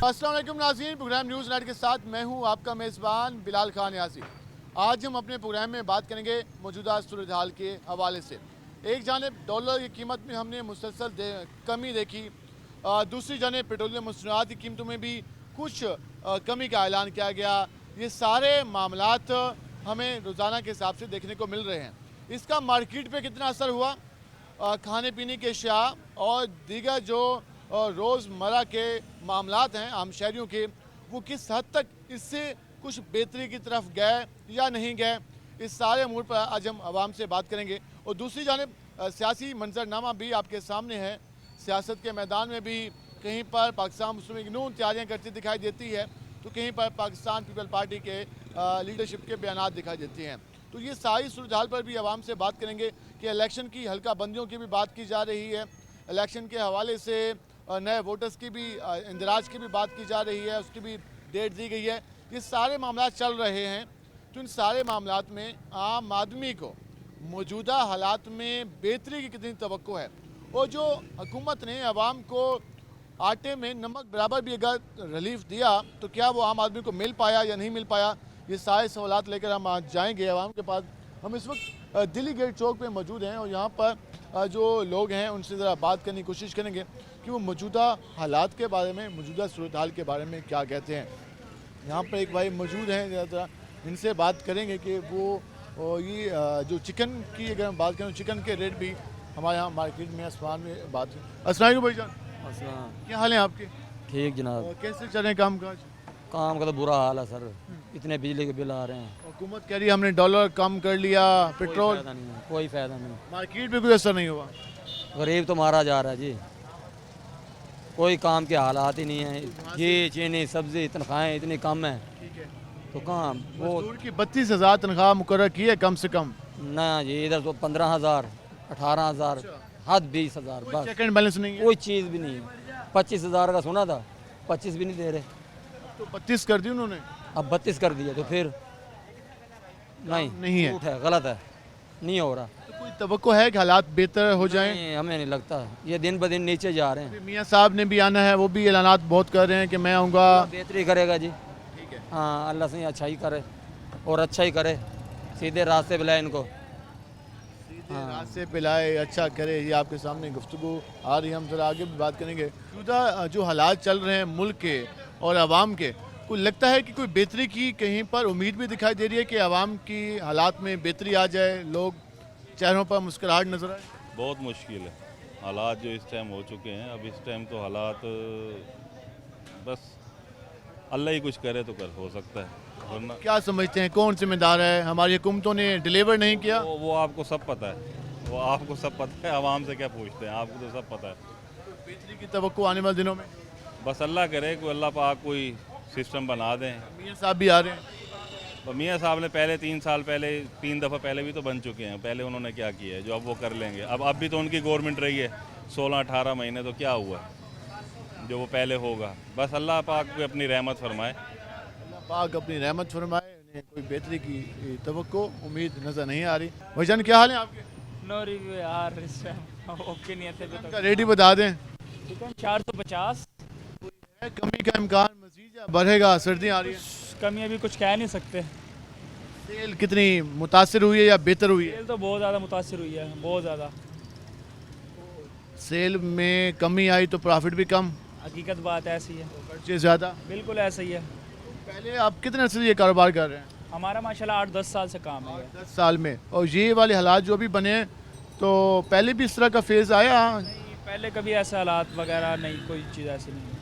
अस्सलाम वालेकुम नाज़रीन, प्रोग्राम न्यूज़ नाइट के साथ मैं हूं आपका मेज़बान बिलाल खान यासी। आज हम अपने प्रोग्राम में बात करेंगे मौजूदा सूरत हाल के हवाले से। एक जानिब डॉलर की कीमत में हमने मुसलसल कमी देखी, दूसरी जानिब पेट्रोलियम मसनूआत की कीमतों में भी कुछ कमी का ऐलान किया गया। ये सारे मामलात हमें रोज़ाना के हिसाब से देखने को मिल रहे हैं। इसका मार्केट पर कितना असर हुआ, खाने पीने के अशिया और दीगर जो रोज़मर्रा के मामलात हैं आम शहरियों के, वो किस हद तक इससे कुछ बेहतरी की तरफ गए या नहीं गए, इस सारे अमूर पर आज हम आवाम से बात करेंगे। और दूसरी जानिब सियासी मंजरनामा भी आपके सामने है। सियासत के मैदान में भी कहीं पर पाकिस्तान मुस्लिम लीग नून तैयारियाँ करती दिखाई देती है, तो कहीं पर पाकिस्तान पीपल पार्टी के लीडरशिप के बयान दिखाई देते हैं। तो ये सारी सूरत हाल पर भी आवाम से बात करेंगे कि इलेक्शन की हल्का बंदियों की भी बात की जा रही है, इलेक्शन के हवाले से नए वोटर्स की भी इंदराज की भी बात की जा रही है, उसकी भी डेट दी गई है। ये सारे मामला चल रहे हैं, तो इन सारे मामलात में आम आदमी को मौजूदा हालात में बेहतरी की कितनी तवक्को है, और जो हुकूमत ने आवाम को आटे में नमक बराबर भी अगर रिलीफ दिया तो क्या वो आम आदमी को मिल पाया या नहीं मिल पाया, ये सारे सवालात लेकर हम आज जाएंगे आवाम के पास। हम इस वक्त दिल्ली गेट चौक पे मौजूद हैं और यहाँ पर जो लोग हैं उनसे ज़रा बात करने की कोशिश करेंगे कि वो मौजूदा हालात के बारे में, मौजूदा सूरत हाल के बारे में क्या कहते हैं। यहाँ पर एक भाई मौजूद हैं, ज़रा इनसे बात करेंगे कि वो ये जो चिकन की अगर हम बात करें, चिकन के रेट भी हमारे यहाँ मार्केट में आसमान में बात है। अस्सलाम भाई जान, क्या हाल है आपके? ठीक जनाब। और कैसे चल रहे हैं काम काज? काम का तो बुरा हाल है सर, इतने बिजली के बिल आ रहे हैं। हुकूमत कह रही है हमने डॉलर कम कर लिया, पेट्रोल, कोई फायदा नहीं, मार्केट में कोई असर नहीं हुआ। गरीब तो मारा जा रहा है जी, कोई काम के हालात ही नहीं है। घी चीनी सब्जी तनख्वाहें इतनी कम है, तो कहाँ वो मजदूर की 32,000 तनख्वाह मुकर्रर की है कम से कम ना जी। इधर तो 15,000 18,000 हद 20,000 बस, चेक एंड बैलेंस नहीं है। कोई चीज़ भी नहीं है। 25,000 का सुना था, 25 भी नहीं दे रहे, तो 32 कर दी उन्होंने, अब 32 कर दिया, तो फिर नहीं है, झूठ है, गलत है, नहीं हो रहा। तो कोई तवक्को है कि हालात बेहतर हो जाएं? नहीं, हमें नहीं लगता, ये दिन ब दिन नीचे जा रहे हैं। मियाँ साहब ने भी आना है, वो भी ऐलानात बहुत कर रहे हैं कि मैं आऊँगा। बेहतरी करेगा जी, ठीक है, हाँ अल्लाह से अच्छा ही करे और अच्छा ही करे, सीधे रास्ते पे लाए इनको। हाँ, रात से पिलाए, अच्छा करे, ये आपके सामने गुफ्तगू आ रही है। हम जरा आगे भी बात करेंगे। मौजूदा जो हालात चल रहे हैं मुल्क के और आवाम के, कोई लगता है कि कोई बेहतरी की कहीं पर उम्मीद भी दिखाई दे रही है कि आवाम की हालात में बेहतरी आ जाए, लोग चेहरों पर मुस्कुराहट नजर आए? बहुत मुश्किल है हालात जो इस टाइम हो चुके हैं। अब इस टाइम तो हालात बस अल्लाह ही कुछ करे तो कर हो सकता है, वरना क्या समझते हैं कौन जिम्मेदार है? हमारी हुकूमतों ने डिलीवर नहीं किया? वो आपको सब पता है, वो आपको सब पता है। आवाम से क्या पूछते हैं, आपको तो सब पता है। बेहतरी की तवक्को आने वाले दिनों में बस अल्लाह करे, कोई अल्लाह पाक कोई सिस्टम बना दें। मियाँ साहब भी आ रहे हैं, तो मियाँ साहब ने पहले 3 साल पहले 3 दफ़ा पहले भी तो बन चुके हैं। पहले उन्होंने क्या किया है जो अब वो कर लेंगे? अब भी तो उनकी गवर्नमेंट रही है 16-18 महीने, तो क्या हुआ जो वो पहले होगा? बस अल्लाह पाक को अपनी रहमत फरमाए। अल्लाह पाक अपनी रहमत फरमाए। उन्हें कोई बेहतरी की तवक्को उम्मीद नज़र नहीं आ रही। भाईजान क्या हाल है आपके? नो रिव्यू यार, इस टाइम ओके नहीं है का रेट ही बता दें। चिकन 450, है कमी का इम्कान मजीद या बढ़ेगा? सर्दी आ रही है, कमी अभी कुछ कह नहीं सकते। सेल कितनी मुतासिर हुई है या बेहतर हुई है? सेल तो बहुत ज़्यादा मुतासिर हुई है, बहुत ज़्यादा। सेल में कमी आई तो प्रॉफिट भी कम, हकीकत बात ऐसी है, खर्चे ज़्यादा। बिल्कुल ऐसा ही है। पहले आप कितने अर्से से ये कारोबार कर रहे हैं? हमारा माशाल्लाह 8-10 साल से काम है। 10 साल में। और ये वाले हालात जो अभी बने हैं, तो पहले भी इस तरह का फेज़ आया? नहीं, पहले कभी ऐसे हालात वगैरह नहीं, कोई चीज़ ऐसी नहीं।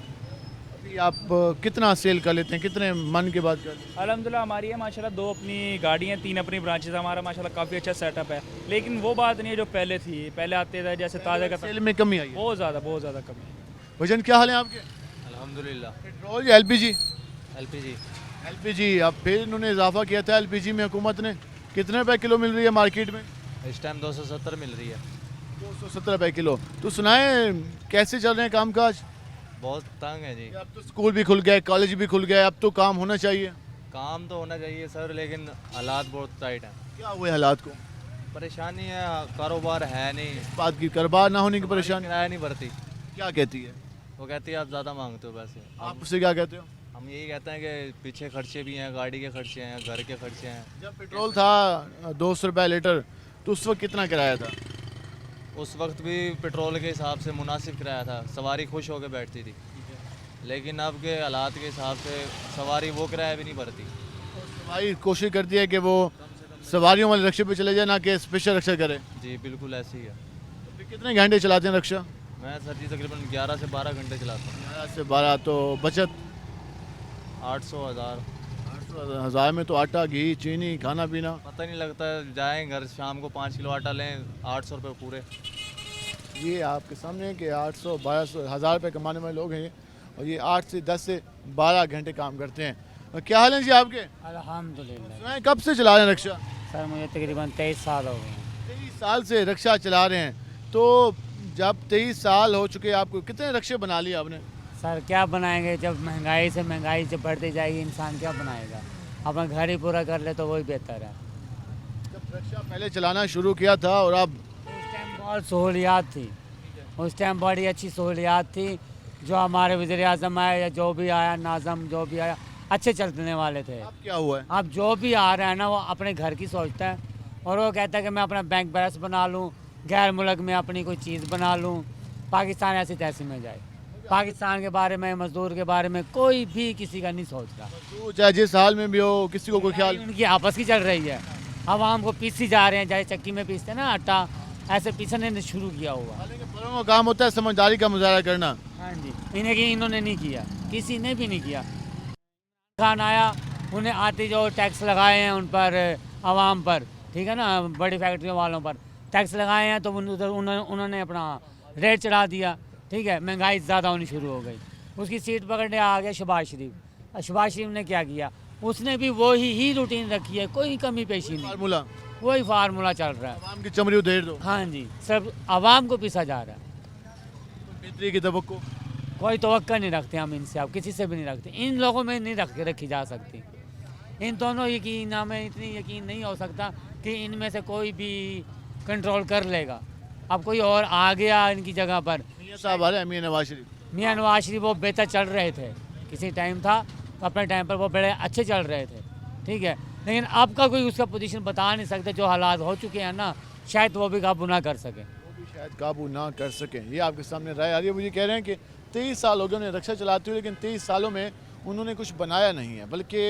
अभी आप कितना सेल कर लेते हैं, कितने मन के बाद कर लेते हैं? अल्हम्दुलिल्लाह हमारी है माशाल्लाह 2 अपनी गाड़ियाँ, 3 अपनी ब्रांचेस। हमारा माशाल्लाह काफ़ी अच्छा सेटअप है, लेकिन वो बात नहीं है जो पहले थी। पहले आते थे जैसे ताज़ा का सेल में कमी आई है। बहुत ज़्यादा कमी है। वजन क्या हाल है आपके? अल्हम्दुलिल्लाह। पेट्रोल या एलपीजी? LPG LPG. अब फिर इन्होंने इजाफा किया था एलपीजी में हुकूमत ने। कितने रुपए किलो मिल रही है मार्केट में? इस टाइम 270 मिल रही है। 270 रुपए किलो। तो सुनाए कैसे चल रहे हैं काम काज? बहुत तंग है जी। अब तो स्कूल भी खुल गए, कॉलेज भी खुल गए, अब तो काम होना चाहिए। काम तो होना चाहिए सर, लेकिन हालात बहुत टाइट हैं। क्या हुए हालात को? परेशानी है, कारोबार है नहीं, बात की कारोबार ना होने की परेशानी किराया नहीं भरती, क्या कहती है? वो कहती है आप ज़्यादा मांगते हो पैसे। आप उससे क्या कहते हो? हम यही कहते हैं कि पीछे खर्चे भी हैं, गाड़ी के खर्चे हैं, घर के खर्चे हैं। जब पेट्रोल था 200 रुपये लीटर तो उस वक्त कितना किराया था? उस वक्त भी पेट्रोल के हिसाब से मुनासिब किराया था, सवारी खुश होकर बैठती थी। लेकिन अब के हालात के हिसाब से सवारी वो किराया भी नहीं भरती। भाई कोशिश करती है कि वो सवारियों वाले रिक्शे पे चले जाए, ना कि स्पेशल रिक्शा करे। जी बिल्कुल ऐसे ही है। तो फिर कितने घंटे चलाते हैं रिक्शा? मैं सर जी तकरीबन 11 से 12 घंटे चलाता हूँ। 11 से 12 तो बचत 800 हज़ार 1000 में तो आटा घी चीनी खाना पीना। पता नहीं लगता। जाएँ घर शाम को 5 किलो आटा लें, 800 रुपये पूरे। ये आपके सामने है कि 800 1200 1000 रुपये कमाने वाले लोग हैं और ये 8 से 10 से 12 घंटे काम करते हैं। क्या हाल है जी आपके? अल्हम्दुलिल्लाह। सुनाएं, कब से चला रहे हैं रिक्शा? सर मुझे तकरीबन 23 साल हो गए हैं। 23 साल से रिक्शा चला रहे हैं। तो जब 23 साल हो चुके आपको, कितने रिक्शे बना लिए आपने? सर क्या बनाएंगे, जब महंगाई जब बढ़ती जाएगी इंसान क्या बनाएगा। अपना घर ही पूरा कर ले तो वही बेहतर है। जब रिक्शा पहले चलाना शुरू किया था और अब उस टाइम बहुत सहूलियात थी, उस टाइम बड़ी अच्छी सहूलियात थी। जो हमारे वज़ीर आज़म आए या जो भी आया, नाज़म जो भी आया, अच्छे चलने वाले थे। अब क्या हुआ है? अब जो भी आ रहा है ना वो अपने घर की सोचता है और वो कहता है कि मैं अपना बैंक बैलेंस बना लूँ, गैर मुल्क में अपनी कोई चीज़ बना लूँ। पाकिस्तान ऐसी तैसी में जाए। पाकिस्तान के बारे में, मजदूर के बारे में कोई भी किसी का नहीं सोच रहा। तो चाहे जिस हाल में भी हो, किसी को कोई ख्याल उनकी आपस की चल रही है। आवाम को पीसी जा रहे हैं, जैसे चक्की में पीसते हैं ना आटा, ऐसे पीसने ने शुरू किया हुआ। हालांकि बड़ों का काम होता है समझदारी का मुजाहरा करना। हाँ जी, इन्होंने नहीं किया, किसी ने भी नहीं किया। खान आया, उन्हें आते जो टैक्स लगाए हैं उन पर, आवाम पर, ठीक है ना, बड़ी फैक्ट्रियों वालों पर टैक्स लगाए हैं तो उन्होंने अपना रेट चढ़ा दिया। ठीक है, महंगाई ज़्यादा होनी शुरू हो गई। उसकी सीट पकड़ने आ गया शहबाज शरीफ। शहबाज शरीफ ने क्या किया, उसने भी वही ही रूटीन रखी है, कोई कमी पेशी नहीं, फार्मूला वही फार्मूला चल रहा है। आवाम की चमड़ी उधेड़ दो। हाँ जी, सब आवाम को पीसा जा रहा है। बेहतरी की तवक्को कोई तवक्का नहीं रखते हम इनसे, अब किसी से भी नहीं रखते। इन लोगों में नहीं रखी जा सकती। इन दोनों यकीन, हमें इतनी यकीन नहीं हो सकता कि इनमें से कोई भी कंट्रोल कर लेगा। अब कोई और आ गया इनकी जगह पर। मियां साहब आ रहे हैं, मियां नवाज शरीफ। मियां नवाज शरीफ वो बेहतर चल रहे थे, किसी टाइम था तो अपने टाइम पर वो बड़े अच्छे चल रहे थे, ठीक है। लेकिन अब का कोई उसका पोजीशन बता नहीं सकते। जो हालात हो चुके हैं ना, शायद वो भी काबू ना कर सके। वो भी शायद काबू ना कर सकें। ये आपके सामने राय आ रही है। मुझे कह रहे हैं कि 23 साल हो गए उन्हें रिक्शा चलाते हुए, लेकिन 23 सालों में उन्होंने कुछ बनाया नहीं है, बल्कि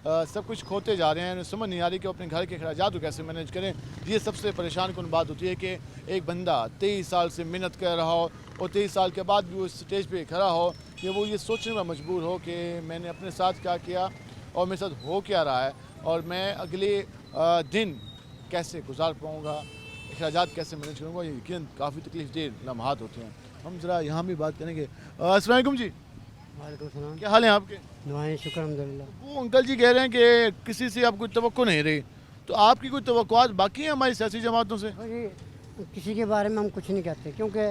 सब कुछ खोते जा रहे हैं। समझ नहीं आ रही कि अपने घर के अखराजात को कैसे मैनेज करें। ये सबसे परेशान कौन बात होती है कि एक बंदा 23 साल से मेहनत कर रहा हो और 23 साल के बाद भी वो स्टेज पे खड़ा हो कि वो ये सोचने में मजबूर हो कि मैंने अपने साथ क्या किया और मेरे साथ हो क्या रहा है और मैं अगले दिन कैसे गुजार पाऊँगा, अखराजात कैसे मैनेज करूँगा। ये यकीन काफ़ी तकलीफ देह लम्हात होते हैं। हम ज़रा यहाँ भी बात करेंगे। अस्सलाम वालेकुम जी, वालेकुम सलाम। क्या हाल है आपके? दुआएं शुक्र अल्हम्दुलिल्लाह। वो अंकल जी कह रहे हैं कि किसी से आपको तवक्को नहीं रही, तो आपकी कोई तवक्कुआत बाकी है हमारी सियासी जमातों से? भाई किसी के बारे में हम कुछ नहीं कहते, क्योंकि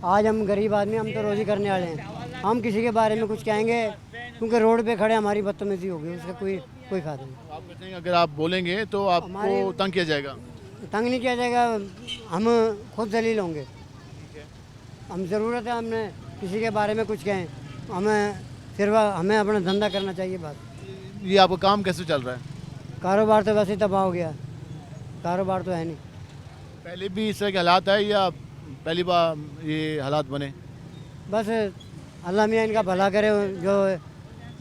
आज हम गरीब आदमी, हम तो रोज़ी करने वाले हैं। हम किसी के बारे में कुछ कहेंगे क्योंकि रोड पे खड़े हमारी बदतमीजी होगी, उसका कोई फ़ायदा नहीं। आप कहते हैं कि अगर आप बोलेंगे तो आपको हमारे- तंग किया जाएगा। तंग नहीं किया जाएगा, हम खुद जलील होंगे। हम ज़रूरत है हमने किसी के बारे में कुछ कहें, हमें अपना धंधा करना चाहिए। बात ये आपका काम कैसे चल रहा है? कारोबार तो वैसे ही तबाह हो गया, कारोबार तो है नहीं। पहले भी इस तरह के हालात है या पहली बार ये हालात बने? बस अल्लाह मियाँ इनका भला करे, जो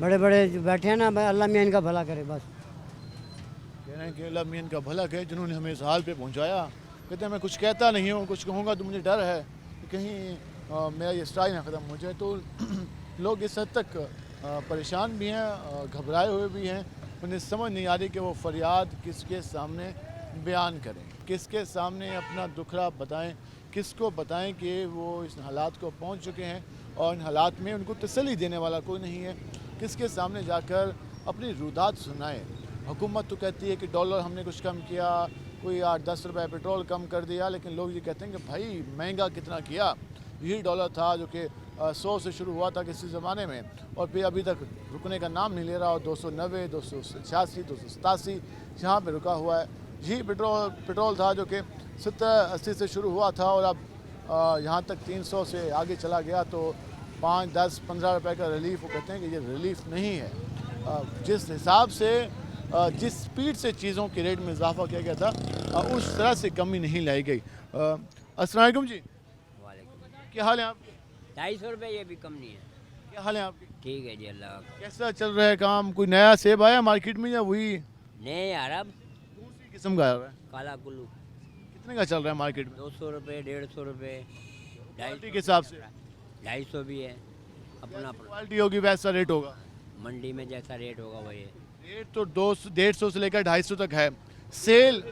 बड़े बड़े जो बैठे हैं ना, अल्लाह मियाँ इनका भला करे बस। कह रहे हैं कि अल्लाह मियां का भला करे जिन्होंने हमें इस हाल पे पहुंचाया। कहते हैं मैं कुछ कहता नहीं हूँ, कुछ कहूँगा तो मुझे डर है कि कहीं मेरा ये स्टाइल ना ख़त्म हो जाए। तो लोग इस हद तक परेशान भी हैं, घबराए हुए भी हैं। उन्हें समझ नहीं आ रही कि वो फरियाद किसके सामने बयान करें, किसके सामने अपना दुखड़ा बताएं, किसको बताएं कि वो इस हालात को पहुंच चुके हैं और इन हालात में उनको तसल्ली देने वाला कोई नहीं है। किसके सामने जाकर अपनी रुदात सुनाएं। हुकूमत तो कहती है कि डॉलर हमने कुछ कम किया, कोई 8-10 रुपये पेट्रोल कम कर दिया, लेकिन लोग ये कहते हैं कि भाई महंगा कितना किया। यही डॉलर था जो कि 100 से शुरू हुआ था किसी ज़माने में और फिर अभी तक रुकने का नाम नहीं ले रहा। और 290, 286, 287 यहाँ पे रुका हुआ है। यही पेट्रोल था जो कि 70-80 से शुरू हुआ था और अब यहाँ तक 300 से आगे चला गया। तो 5, 10, 15 रुपए का रिलीफ, वो कहते हैं कि ये रिलीफ नहीं है। जिस हिसाब से जिस स्पीड से चीज़ों के रेट में इजाफा किया गया था उस तरह से कमी नहीं लाई गई। अस्सलाम वालेकुम जी, क्या हाल है आपके? 250 रुपये, ये भी कम नहीं है। क्या हाल है आपके? ठीक है जी, अल्लाह का। कैसा चल रहा है काम? कोई नया सेब आया मार्केट में या वही नहीं यार, अब कौन सी किस्म का आ रहा है? काला कुल्लू कितने का चल रहा है मार्केट में? 200 रुपये, 150 रुपये, क्वालिटी के हिसाब से 250 भी है। अपना अपना क्वालिटी होगी वैसा रेट होगा। मंडी में जैसा रेट होगा वही है। रेट तो 200, 150 से लेकर 250 तक है। सेल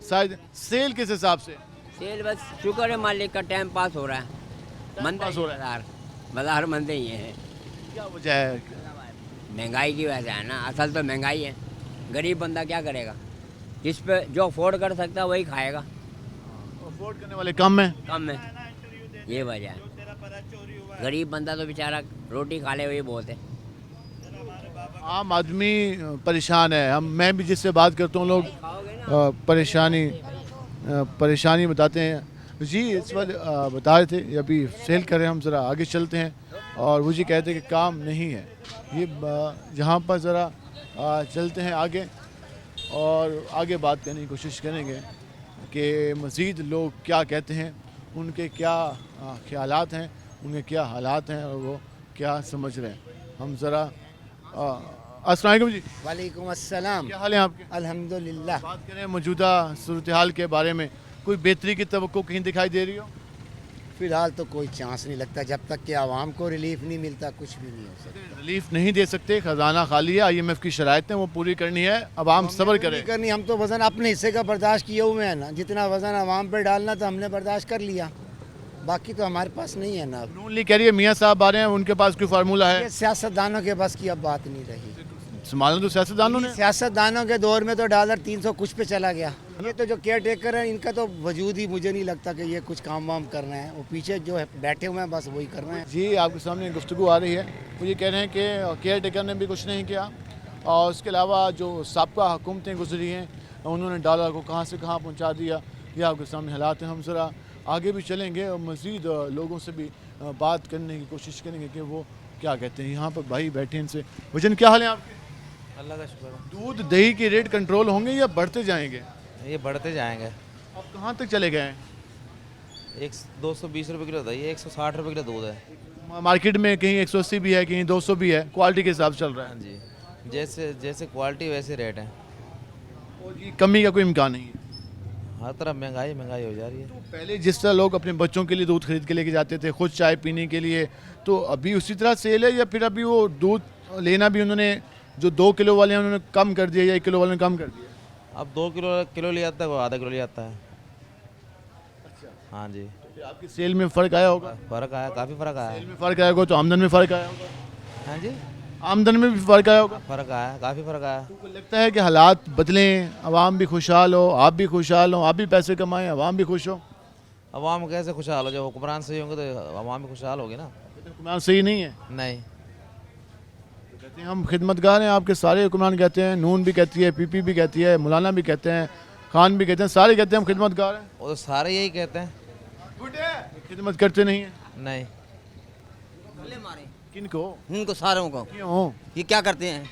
शायद सेल किस हिसाब से? सेल बस शुक्र है मालिक का, टाइम पास हो रहा है। मंदा पास हो रहा बाजार, बाजार मंदे ही है। क्या वजह है? महंगाई की वजह है ना, असल तो महंगाई है। गरीब बंदा क्या करेगा? जिस पे जो अफोर्ड कर सकता है वही खाएगा, अफोर्ड करने वाले कम है। कम है, ये वजह है। गरीब बंदा तो बेचारा रोटी खा ले वही बहुत है। आम आदमी परेशान है। मैं भी जिससे बात करता हूँ, लोग परेशानी बताते हैं। जी इस वक्त बता रहे थे, अभी सेल कर रहे हैं हम, ज़रा आगे चलते हैं। और वो जी कहते हैं कि काम नहीं है। ये जहाँ पर ज़रा चलते हैं आगे और आगे बात करने की कोशिश करेंगे कि मज़ीद लोग क्या कहते हैं, उनके क्या ख्यालात हैं, उनके क्या हालात हैं और वो क्या समझ रहे हैं। हम ज़रा अस्सलाम वालेकुम जी। वालेकुम अस्सलाम। क्या हाल है आपके? अल्हम्दुलिल्लाह। बात करें मौजूदा सूरत हाल के बारे में, कोई बेहतरी की तवक्को कहीं दिखाई दे रही हो? फ़िलहाल तो कोई चांस नहीं लगता, जब तक कि आवाम को रिलीफ नहीं मिलता कुछ भी नहीं हो सकता। रिलीफ नहीं दे सकते, ख़जाना खाली है। IMF की शरायतें वो पूरी करनी है, आवाम सब्र करे। करनी, हम तो वज़न अपने हिस्से का बर्दाश्त किए हुए हैं ना। जितना वज़न आवाम पर डालना तो हमने बर्दाश्त कर लिया, बाकी तो हमारे पास नहीं है ना। नून लीग कह रही है मियाँ साहब आ रहे हैं, उनके पास कोई फार्मूला है? ये सियासतदानों के बस की अब बात नहीं रही। संभालना तो सियासतदानों ने। सियासतदानों के दौर में तो डॉलर 300 कुछ पे चला गया। ये तो जो केयर टेकर है, इनका तो वजूद ही मुझे नहीं लगता कि ये कुछ काम वाम कर रहे हैं। वो पीछे जो है बैठे हुए हैं, बस वही कर रहे हैं। जी आपके सामने गुफ्तगू आ रही है। वो ये कह रहे हैं कि केयर टेकर ने भी कुछ नहीं किया, और उसके अलावा जो साबका हुकूमतें गुजरी हैं उन्होंने डॉलर को कहाँ से कहाँ पहुँचा दिया। ये आपके सामने हालात हैं। हम ज़रा आगे भी चलेंगे और मज़ीद लोगों से भी बात करने की कोशिश करेंगे कि वो क्या कहते हैं। यहाँ पर भाई बैठे, इनसे वजन क्या हाल है आपके? अल्लाह का शुक्र है। दूध दही के रेट कंट्रोल होंगे या बढ़ते जाएंगे? ये बढ़ते जाएंगे। अब कहाँ तक चले गए हैं? 220 रुपये किलो था, ये 160 रुपये किलो दूध है। मार्केट में कहीं 180 भी है, कहीं 200 भी है, क्वालिटी के हिसाब से चल रहा हाँ है। जी, जैसे जैसे क्वालिटी वैसे रेट है। और ये कमी का कोई इम्कान नहीं है। हर तरफ महंगाई महंगाई हो जा रही है। पहले जिस तरह लोग अपने बच्चों के लिए दूध खरीद के लेके जाते थे, खुद चाय पीने के लिए, तो अभी उसी तरह सेल है या फिर अभी वो दूध लेना भी उन्होंने जो 2 किलो वाले हैं उन्होंने कम कर दिया या 1 किलो वाले ने कम कर दिया? अब 2 किलो ले आता है, वो आधा किलो ले आता है। हाँ जी, फिर आपकी सेल में फ़र्क आया होगा? फ़र्क आया, काफ़ी फ़र्क आया सेल है। में फ़र्क आया होगा तो आमदन में फ़र्क आया होगा? हाँ जी, आमदन में भी फ़र्क आया होगा? फ़र्क आया, काफ़ी फ़र्क आया। तो लगता है कि हालात बदलें, आवाम भी खुशहाल हो, आप भी खुशहाल हो, आप भी पैसे कमाएं, आवाम भी खुश हो। अवाम कैसे खुशहाल हो? जब हुक्मरान सही होंगे तो अवाम भी खुशहाल होगी ना। हुक्मरान सही नहीं है? नहीं, कहते हैं हम खिदमतगार हैं आपके। सारे हुक्मरान कहते हैं, नून भी कहती है, PP भी कहती है, मौलाना भी कहते हैं, खान भी कहते हैं, सारे कहते हैं हम खिदमतगार हैं। वो तो सारे यही कहते हैं। खिदमत करते नहीं है? नहीं, किनको? इनको सारों को। क्यों? ये क्या करते हैं?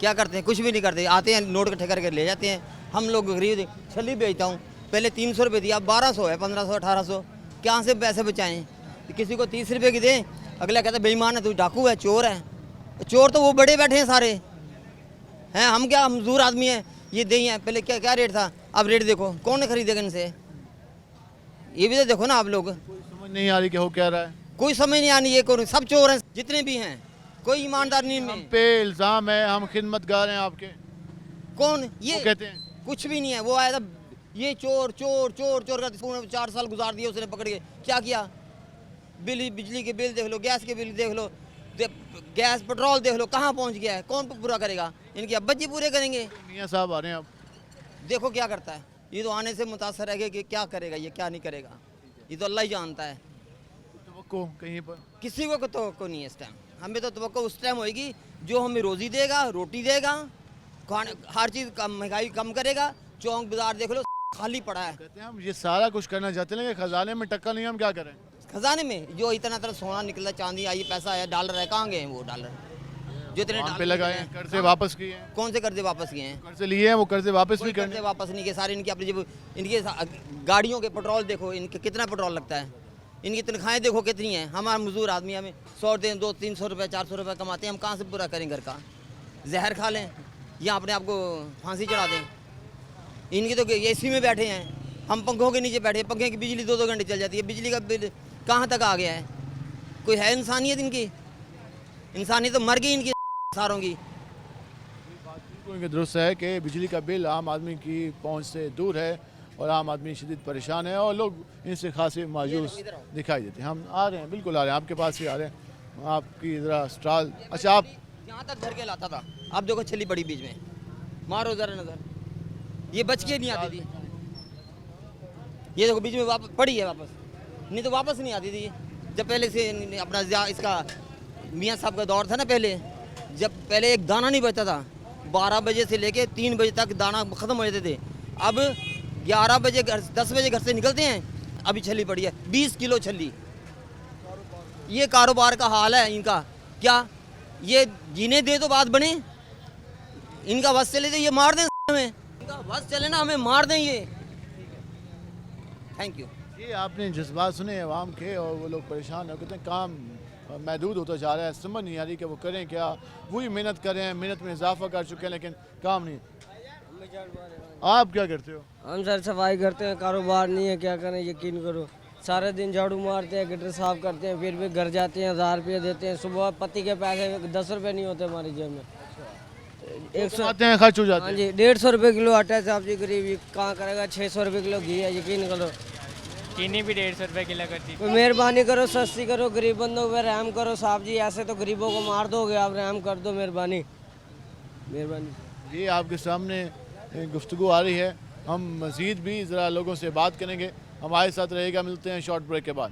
क्या करते हैं? कुछ भी नहीं करते। आते हैं, नोट इकट्ठे करके ले जाते हैं। हम लोग गरीब, छली बेचता हूँ, पहले 300 रुपये दिया, अब 1200 है, 1500, 1800। कहाँ से पैसे बचाएं? किसी को 30 रुपये की दें, अगला कहता है बेईमान है, तू डाकू है, चोर है। चोर तो वो बड़े बैठे हैं सारे हैं, हम क्या मजदूर आदमी हैं। ये दही है, पहले क्या क्या रेट था, अब रेट देखो, कौन खरीदेगा इनसे? ये भी तो देखो ना आप लोग। समझ नहीं आ रही कि हो क्या रहा है। कोई समझ नहीं आनी, ये कौन? सब चोर हैं जितने भी हैं, कोई ईमानदार नहीं हम में। पे इल्ज़ाम है हम खिदमतगार हैं आपके। कौन ये? वो कहते हैं कुछ भी नहीं है। वो आया था, ये चोर चोर चोर चोर का 4 साल गुजार दिए उसने पकड़ के। क्या किया? बिजली के बिल देख लो, गैस के बिल देख लो, गैस पेट्रोल देख लो, कहाँ पहुँच गया है। कौन पूरा करेगा? इनके अब्बा जी पूरे करेंगे। मियाँ साहब आ रहे हैं अब। देखो क्या करता है। ये तो आने से मुतासर है कि क्या करेगा, ये क्या नहीं करेगा, ये तो अल्लाह ही जानता है। तो कहीं पर किसी को तो नहीं है इस टाइम। हमें तो तवक्को उस टाइम होएगी जो हमें रोज़ी देगा, रोटी देगा, खाने हर चीज़ कम, महंगाई कम करेगा। चौक बाजार देख लो खाली पड़ा है। कहते हैं हम ये सारा कुछ करना चाहते हैं, लेकिन खजाने में टक्का नहीं, हम क्या करें? खजाने में जो इतना तरह सोना निकला, चांदी आई, पैसा आया, डॉलर है, कहाँ गए हैं वो डॉलर जो इतने वहाँ पे डॉलर लगाए हैं, कर्जे वापस किए हैं, कौन से कर्जे वापस किए हैं? कर्जे लिए हैं, वो कर्जे वापस भी कोई करने कर्जे वापस नहीं किए सारे। इनकी अपनी जब इनके गाड़ियों के पेट्रोल देखो, इनके कितना पेट्रोल लगता है, इनकी तनख्वाहें देखो कितनी हैं। हमारा मजदूर आदमी हमें 100 दिन 200-300 रुपये 400 रुपये कमाते हैं, हम कहाँ से पूरा करें घर का? जहर खा लें या अपने आप को फांसी चढ़ा दें? इनकी तो एसी में बैठे हैं, हम पंखों के नीचे बैठे हैं, पंखे की बिजली 2-2 घंटे चल जाती है, बिजली का बिल कहाँ तक आ गया है? कोई है इंसानियत इनकी? इंसानियत तो मर गई इनकी सारों की। बिल्कुल दुरुस्त है कि बिजली का बिल आम आदमी की पहुंच से दूर है और आम आदमी शदीद परेशान है और लोग इनसे खासे मायूस दिखाई देते हैं। हम आ रहे हैं, बिल्कुल आ रहे हैं, आपके पास ही आ रहे हैं। आपकी ज़रा स्टॉल, अच्छा आप यहाँ तक भर के लाता था, अब देखो छली पड़ी बीच में, मारो जरा नजर, ये बच के नहीं आती थी, ये देखो बीच में वापस पड़ी है वापस, नहीं तो वापस नहीं आती थी। जब पहले से अपना इसका मियाँ साहब का दौर था ना, पहले जब पहले एक दाना नहीं बचता था, 12 बजे से लेके 3 बजे तक दाना ख़त्म हो जाते थे। अब 11 बजे 10 बजे घर से निकलते हैं, अभी छली पड़ी है 20 किलो छली। ये कारोबार का हाल है इनका। क्या ये जीने दे तो बात बने, इनका बस चले तो ये मार दें हमें, इनका बस चले ना हमें मार दें ये। Thank you. ये आपने जज्बात सुने अवाम के और वो लोग परेशान हो, कहते हैं काम महदूद होता जा रहा है, समझ नहीं आ रही कि वो करें क्या। वही मेहनत कर रहे हैं, मेहनत में इजाफा कर चुके हैं लेकिन काम नहीं। आप क्या करते हो? हम सर सफाई करते हैं, कारोबार नहीं है, क्या करें यकीन करो। सारे दिन झाड़ू मारते हैं, गटर साफ करते हैं, फिर भी घर जाते हैं 1000 रुपये देते हैं। सुबह पति के पैसे 10 रुपये नहीं होते हमारी जेब में। 100 आते हैं, खर्च हो जाते हाँ हैं। जी, 150 रुपये किलो आटा है साहब जी, गरीबी कहाँ करेगा। 600 रुपये किलो घी है, यकीन करो। चीनी भी 150 रुपये किलो करती। कोई मेहरबानी करो, सस्ती करो, गरीब बंदों पर रहम करो साहब जी। ऐसे तो गरीबों को मार दोगे आप, रहम कर दो, मेहरबानी मेहरबानी। ये आपके सामने गुफ्तगू आ रही है। हम मज़ीद भी ज़रा लोगों से बात करेंगे, हमारे साथ रहेगा। मिलते हैं शॉर्ट ब्रेक के बाद।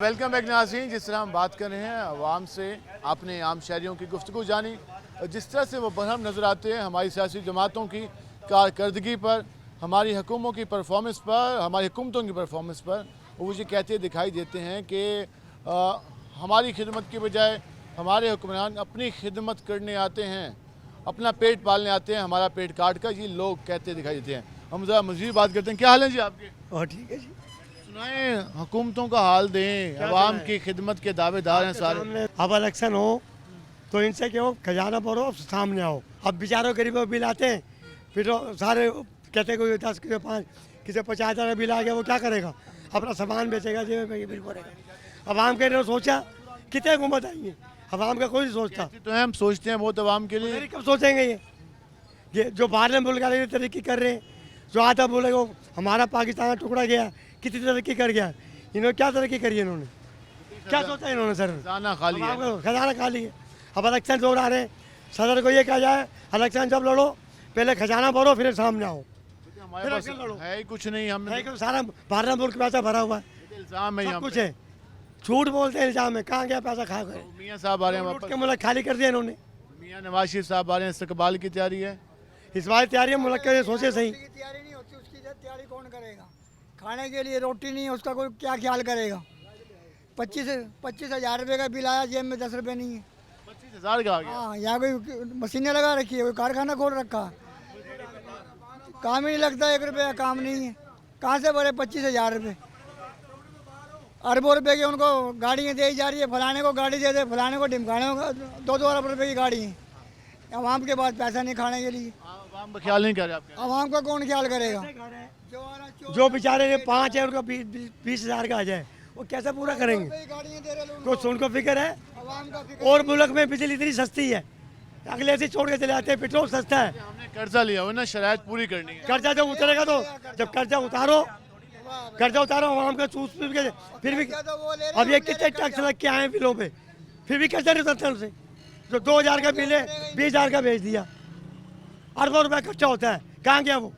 वेलकम बैक नाज़रीन। जिस तरह हम बात कर रहे हैं अवाम से, अपने आम शहरियों की गुफ्तगू जानी, जिस तरह से वो बरहम नज़र आते हैं हमारी सियासी जमातों की कारकर्दगी पर, हमारी हुकूमतों की परफॉर्मेंस पर, हमारी हुकूमतों की परफॉर्मेंस पर, वो मुझे कहते दिखाई देते हैं कि हमारी खिदमत की बजाय हमारे हुक्मरान अपनी खिदमत करने आते हैं, अपना पेट पालने आते हैं, हमारा पेट काट कर। ये लोग कहते दिखाई देते हैं। हम ज़रा मज़ीद बात करते हैं। क्या हाल है जी आपके? और ठीक है जी। सुनाएं, हुकूमतों का हाल दें, अवाम की खिदमत के दावेदार हैं सारे। अब इलेक्शन हो तो इनसे क्यों खजाना भरो, अब सामने आओ। अब बेचारों गरीबों बिल आते हैं, फिर तो सारे कहते कोई 10 किसी 5 किसी 50,000 का बिल आ गया, वो क्या करेगा? अपना सामान बेचेगा, जेब में ये बिल भरेगा। अवाम के लिए सोचा कितने हुकूमत आई है, अवाम का कोई नहीं सोचता। तो हम सोचते हैं बहुत अवाम के लिए। कब सोचेंगे ये जो बाहर मुल्क वाले तरक्की कर रहे हैं, जो आता बोले वो हमारा पाकिस्तान का टुकड़ा गया, कितनी तरक्की कर गया। इन्होंने क्या तरक्की करी है, इन्होंने क्या सोचा इन्होंने? सर खजाना खाली है, खजाना खाली है। अब इलेक्शन जोड़ आ रहे हैं, सदर को ये कहा जाए इलेक्शन जब लड़ो पहले खजाना भरो फिर सामने आओ। हमारे पास है ही कुछ नहीं, हम सारा बाहर मुल्क पैसा भरा हुआ है, इल्जाम है, सब कुछ है, झूठ बोलते हैं, इल्जाम है। कहाँ गया पैसा? खा गए। मियाँ साहब आ रहे हैं वापस, के मुल्क खाली कर दिया इन्होंने। मियाँ नवाज शरीफ साहब आ रहे हैं, इस्तकबाल की तैयारी है। इस बार तैयारी है मुल्क के लिए, सोचे सही। तैयारी नहीं होती, उसकी तैयारी कौन करेगा? खाने के लिए रोटी नहीं है, उसका कोई क्या ख्याल करेगा? 25,000 रुपये का बिल आया, जेब में 10 रुपये नहीं है। 25,000 का आ गया। हाँ, यहाँ कोई मशीनें लगा रखी है, कोई कारखाना खोल रखा, काम ही नहीं लगता, 1 रुपये का काम नहीं है। कहाँ से भरे 25,000 रुपये? अरबों रुपये की उनको गाड़ियाँ दी जा रही है, फलाने को गाड़ी दे दे, फलाने को ढिमकाने को 2-2 अरब रुपये की गाड़ी है। आवाम के पास पैसा नहीं खाने के लिए। आवाम का ख्याल नहीं कर रहे आपके? आवाम का कौन ख्याल करेगा? जो बेचारे 5 है उनको 20,000 का आ जाए, वो कैसे पूरा करेंगे? कुछ उनको फिक्र है? और मुल्क में बिजली इतनी सस्ती है, अगले से छोड़ के चले आते हैं। पेट्रोल सस्ता है, हमने कर्जा लिया हो ना, शरायत पूरी करनी है। कर्जा जब उतरेगा तो जब कर्जा उतारो आवाम का चूस के फिर भी। अब ये कितने टैक्स लग के आए बिलों पे, फिर भी कर्जा नहीं उतरता उनसे। जो 2,000 का बिल है 20,000 का भेज दिया, अरबों रुपया खर्चा होता है, कहाँ गया वो?